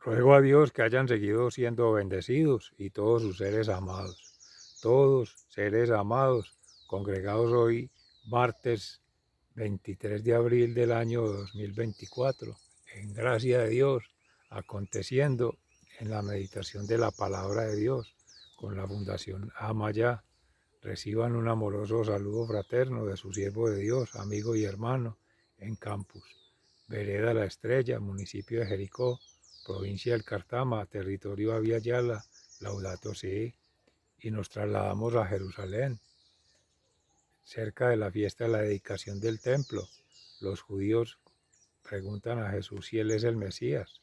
Ruego a Dios que hayan seguido siendo bendecidos y todos sus seres amados. Todos seres amados, congregados hoy, martes 23 de abril del año 2024, en gracia de Dios, aconteciendo en la meditación de la palabra de Dios, con la Fundación Amayá. Reciban un amoroso saludo fraterno de su siervo de Dios, amigo y hermano, en Campus, Vereda La Estrella, municipio de Jericó, provincia del Cartama, territorio Abya Yala, Laudato Si, y nos trasladamos a Jerusalén, cerca de la fiesta de la dedicación del templo. Los judíos preguntan a Jesús si Él es el Mesías,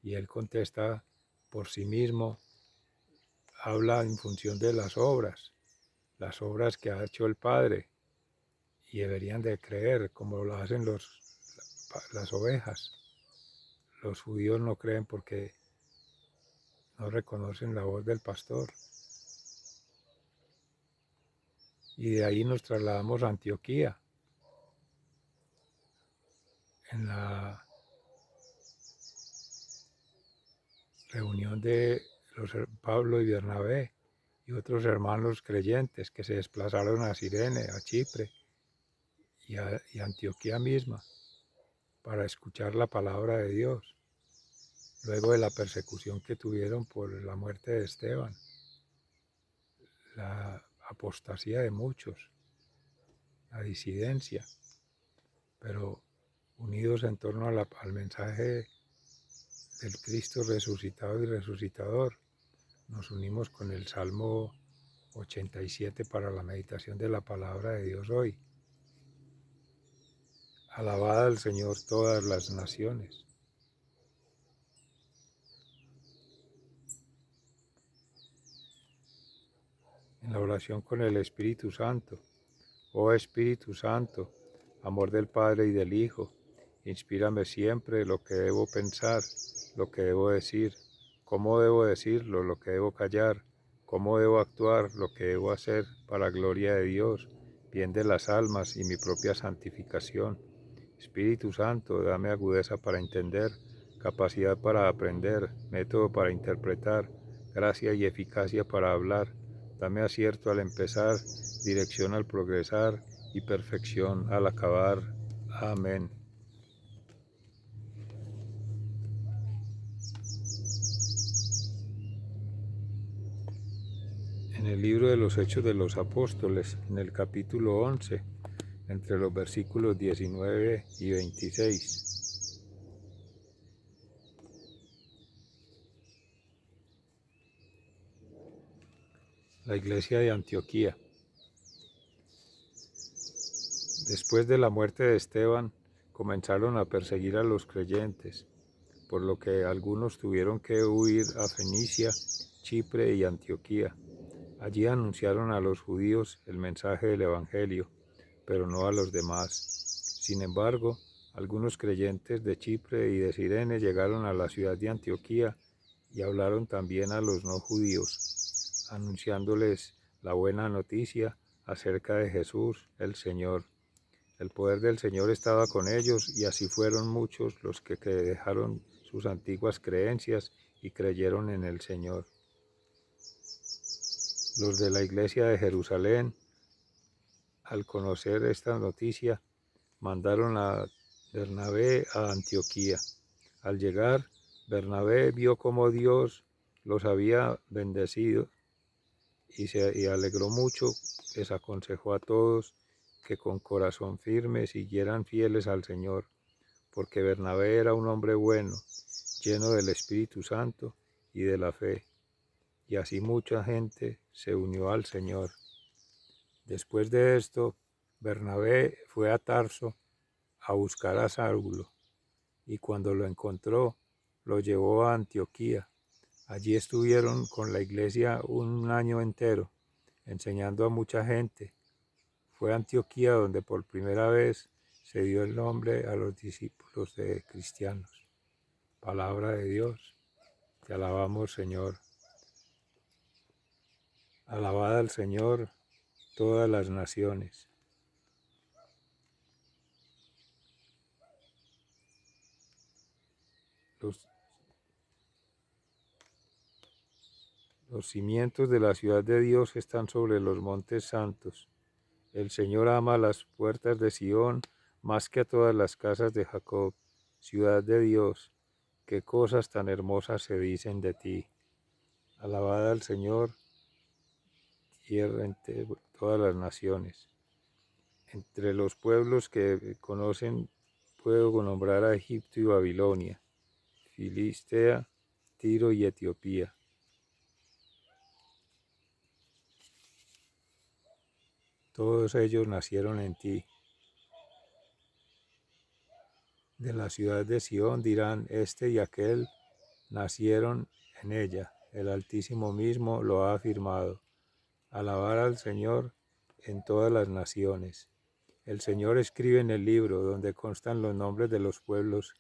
y Él contesta por sí mismo, habla en función de las obras que ha hecho el Padre, y deberían de creer como lo hacen las ovejas. Los judíos no creen porque no reconocen la voz del pastor. Y de ahí nos trasladamos a Antioquía, en la reunión de Pablo y Bernabé y otros hermanos creyentes que se desplazaron a Cirene, a Chipre y a Antioquía misma para escuchar la palabra de Dios, luego de la persecución que tuvieron por la muerte de Esteban, la apostasía de muchos, la disidencia, pero unidos en torno al mensaje del Cristo resucitado y resucitador. Nos unimos con el Salmo 87 para la meditación de la palabra de Dios hoy. Alabad al Señor todas las naciones. En la oración con el Espíritu Santo. Oh Espíritu Santo, amor del Padre y del Hijo, inspírame siempre lo que debo pensar, lo que debo decir, cómo debo decirlo, lo que debo callar, cómo debo actuar, lo que debo hacer para gloria de Dios, bien de las almas y mi propia santificación. Espíritu Santo, dame agudeza para entender, capacidad para aprender, método para interpretar, gracia y eficacia para hablar. Dame acierto al empezar, dirección al progresar y perfección al acabar. Amén. En el libro de los Hechos de los Apóstoles, en el capítulo 11, entre los versículos 19 y 26. La iglesia de Antioquía. Después de la muerte de Esteban, comenzaron a perseguir a los creyentes, por lo que algunos tuvieron que huir a Fenicia, Chipre y Antioquía. Allí anunciaron a los judíos el mensaje del Evangelio, pero no a los demás. Sin embargo, algunos creyentes de Chipre y de Cirene llegaron a la ciudad de Antioquía y hablaron también a los no judíos, anunciándoles la buena noticia acerca de Jesús, el Señor. El poder del Señor estaba con ellos y así fueron muchos los que dejaron sus antiguas creencias y creyeron en el Señor. Los de la iglesia de Jerusalén, al conocer esta noticia, mandaron a Bernabé a Antioquía. Al llegar, Bernabé vio cómo Dios los había bendecido y alegró mucho. Les aconsejó a todos que con corazón firme siguieran fieles al Señor, porque Bernabé era un hombre bueno, lleno del Espíritu Santo y de la fe, y así mucha gente se unió al Señor. Después de esto, Bernabé fue a Tarso a buscar a Saulo, y cuando lo encontró, lo llevó a Antioquía. Allí estuvieron con la iglesia un año entero, enseñando a mucha gente. Fue a Antioquía donde por primera vez se dio el nombre a los discípulos de cristianos. Palabra de Dios, te alabamos, Señor. Alabad al Señor todas las naciones. Los cimientos de la ciudad de Dios están sobre los montes santos. El Señor ama las puertas de Sión más que a todas las casas de Jacob. Ciudad de Dios, qué cosas tan hermosas se dicen de ti. Alabad al Señor, tierra entre todas las naciones. Entre los pueblos que conocen puedo nombrar a Egipto y Babilonia, Filistea, Tiro y Etiopía. Todos ellos nacieron en ti. De la ciudad de Sión dirán, este y aquel nacieron en ella. El Altísimo mismo lo ha afirmado. Alabar al Señor en todas las naciones. El Señor escribe en el libro donde constan los nombres de los pueblos.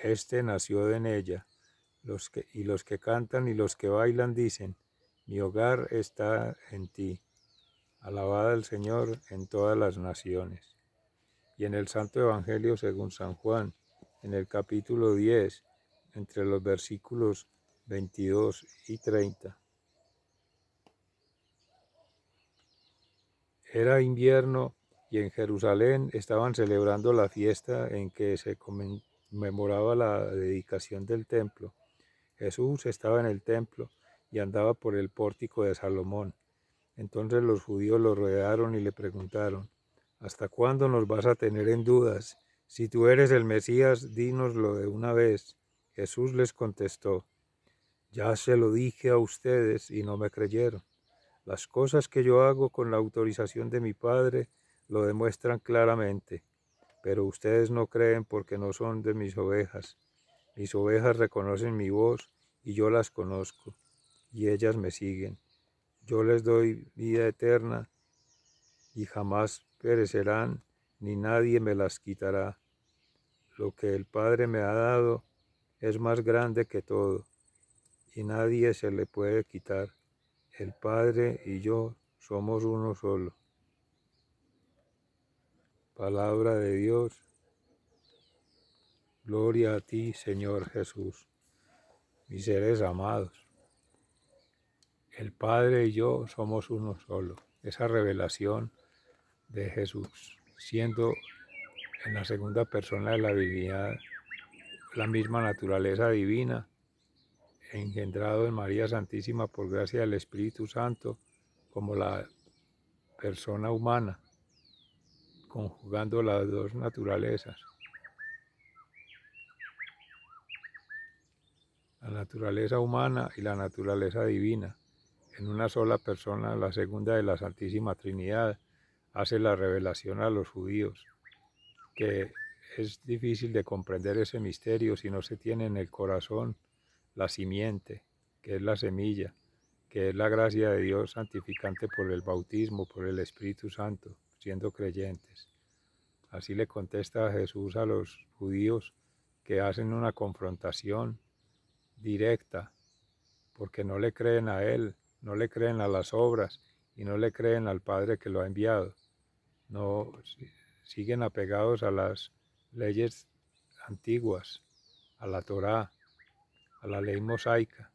Este nació en ella. Los que cantan y los que bailan dicen, mi hogar está en ti. Alabad al Señor en todas las naciones. Y en el Santo Evangelio según San Juan, en el capítulo 10, entre los versículos 22 y 30. Era invierno y en Jerusalén estaban celebrando la fiesta en que se conmemoraba la dedicación del templo. Jesús estaba en el templo y andaba por el pórtico de Salomón. Entonces los judíos lo rodearon y le preguntaron, ¿hasta cuándo nos vas a tener en dudas? Si tú eres el Mesías, dínoslo de una vez. Jesús les contestó, ya se lo dije a ustedes y no me creyeron. Las cosas que yo hago con la autorización de mi Padre lo demuestran claramente, pero ustedes no creen porque no son de mis ovejas. Mis ovejas reconocen mi voz y yo las conozco, y ellas me siguen. Yo les doy vida eterna y jamás perecerán, ni nadie me las quitará. Lo que el Padre me ha dado es más grande que todo, y nadie se le puede quitar. El Padre y yo somos uno solo. Palabra de Dios. Gloria a ti, Señor Jesús. Mis seres amados, el Padre y yo somos uno solo. Esa revelación de Jesús, siendo en la segunda persona de la divinidad, la misma naturaleza divina, engendrado en María Santísima por gracia del Espíritu Santo, como la persona humana, conjugando las dos naturalezas. La naturaleza humana y la naturaleza divina. En una sola persona, la segunda de la Santísima Trinidad, hace la revelación a los judíos, que es difícil de comprender ese misterio si no se tiene en el corazón la simiente, que es la semilla, que es la gracia de Dios santificante por el bautismo, por el Espíritu Santo, siendo creyentes. Así le contesta Jesús a los judíos que hacen una confrontación directa, porque no le creen a Él, no le creen a las obras y no le creen al Padre que lo ha enviado. No siguen apegados a las leyes antiguas, a la Torá, a la ley mosaica,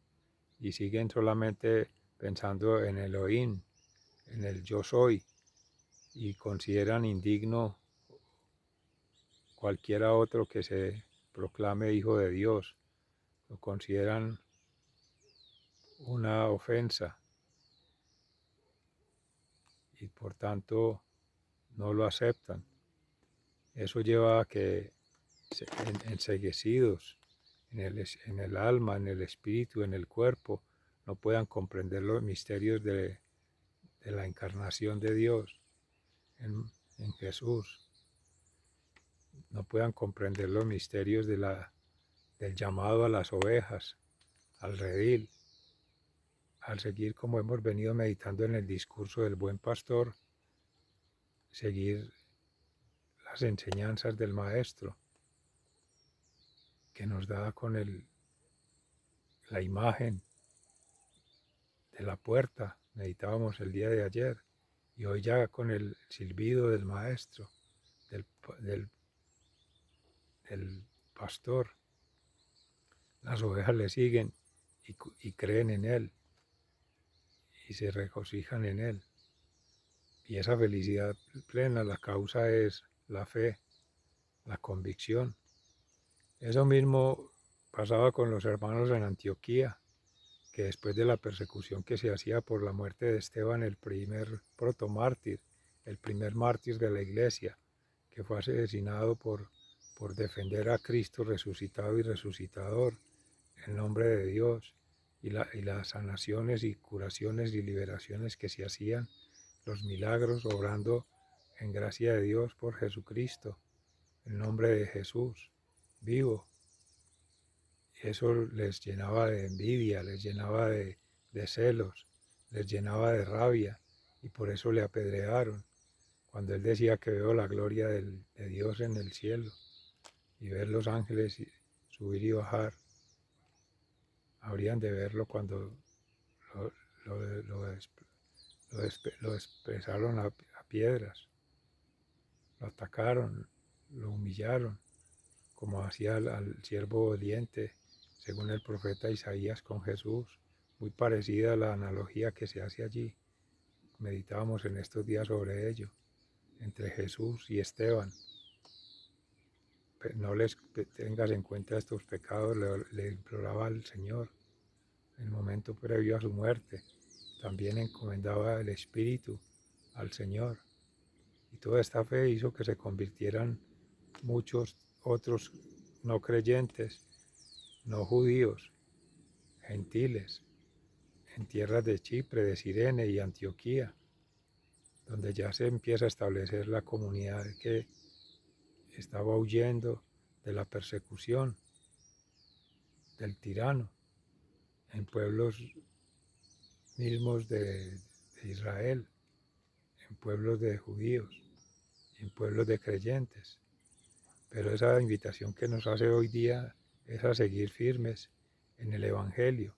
y siguen solamente pensando en Elohim, en el yo soy, y consideran indigno cualquiera otro que se proclame hijo de Dios. Lo consideran una ofensa y por tanto no lo aceptan. Eso lleva a que enceguecidos en el alma, en el espíritu, en el cuerpo, no puedan comprender los misterios de la encarnación de Dios en Jesús. No puedan comprender los misterios del llamado a las ovejas, al redil, al seguir, como hemos venido meditando en el discurso del buen pastor, seguir las enseñanzas del Maestro, que nos da con la imagen de la puerta, meditábamos el día de ayer, y hoy ya con el silbido del Maestro, del pastor. Las ovejas le siguen y creen en Él. y se regocijan en Él. Y esa felicidad plena, la causa es la fe, la convicción. Eso mismo pasaba con los hermanos en Antioquía, que después de la persecución que se hacía por la muerte de Esteban, el primer protomártir, el primer mártir de la iglesia, que fue asesinado por defender a Cristo resucitado y resucitador, en nombre de Dios, y las sanaciones y curaciones y liberaciones que se hacían, los milagros obrando en gracia de Dios por Jesucristo, en nombre de Jesús, vivo. Eso les llenaba de envidia, les llenaba de celos, les llenaba de rabia, y por eso le apedrearon. Cuando él decía que veo la gloria de Dios en el cielo y ver los ángeles subir y bajar, habrían de verlo cuando lo, lo- lo lo expresaron a piedras, lo atacaron, lo humillaron, como hacía al siervo obediente, según el profeta Isaías con Jesús, muy parecida a la analogía que se hace allí. Meditábamos en estos días sobre ello, entre Jesús y Esteban. No les tengas en cuenta estos pecados, le imploraba al Señor en el momento previo a su muerte. También encomendaba el espíritu al Señor. Y toda esta fe hizo que se convirtieran muchos otros no creyentes, no judíos, gentiles, en tierras de Chipre, de Cirene y Antioquía, donde ya se empieza a establecer la comunidad que estaba huyendo de la persecución del tirano, en pueblos mismos de Israel, en pueblos de judíos, en pueblos de creyentes. Pero esa invitación que nos hace hoy día es a seguir firmes en el Evangelio,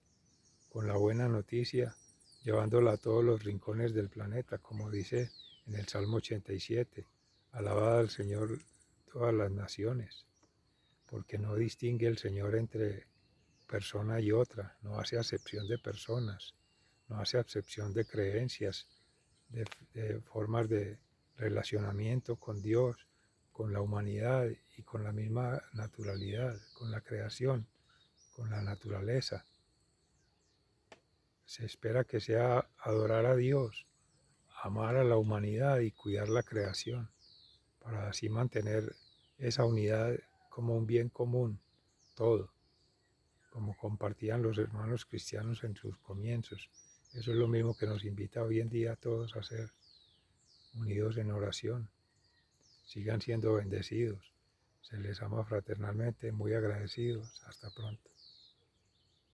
con la buena noticia, llevándola a todos los rincones del planeta, como dice en el Salmo 87, alabad al Señor todas las naciones, porque no distingue el Señor entre persona y otra, no hace acepción de personas, no hace acepción de creencias, de formas de relacionamiento con Dios, con la humanidad y con la misma naturalidad, con la creación, con la naturaleza. Se espera que sea adorar a Dios, amar a la humanidad y cuidar la creación, para así mantener esa unidad como un bien común, todo, como compartían los hermanos cristianos en sus comienzos. Eso es lo mismo que nos invita hoy en día a todos a ser unidos en oración. Sigan siendo bendecidos. Se les ama fraternalmente, muy agradecidos. Hasta pronto.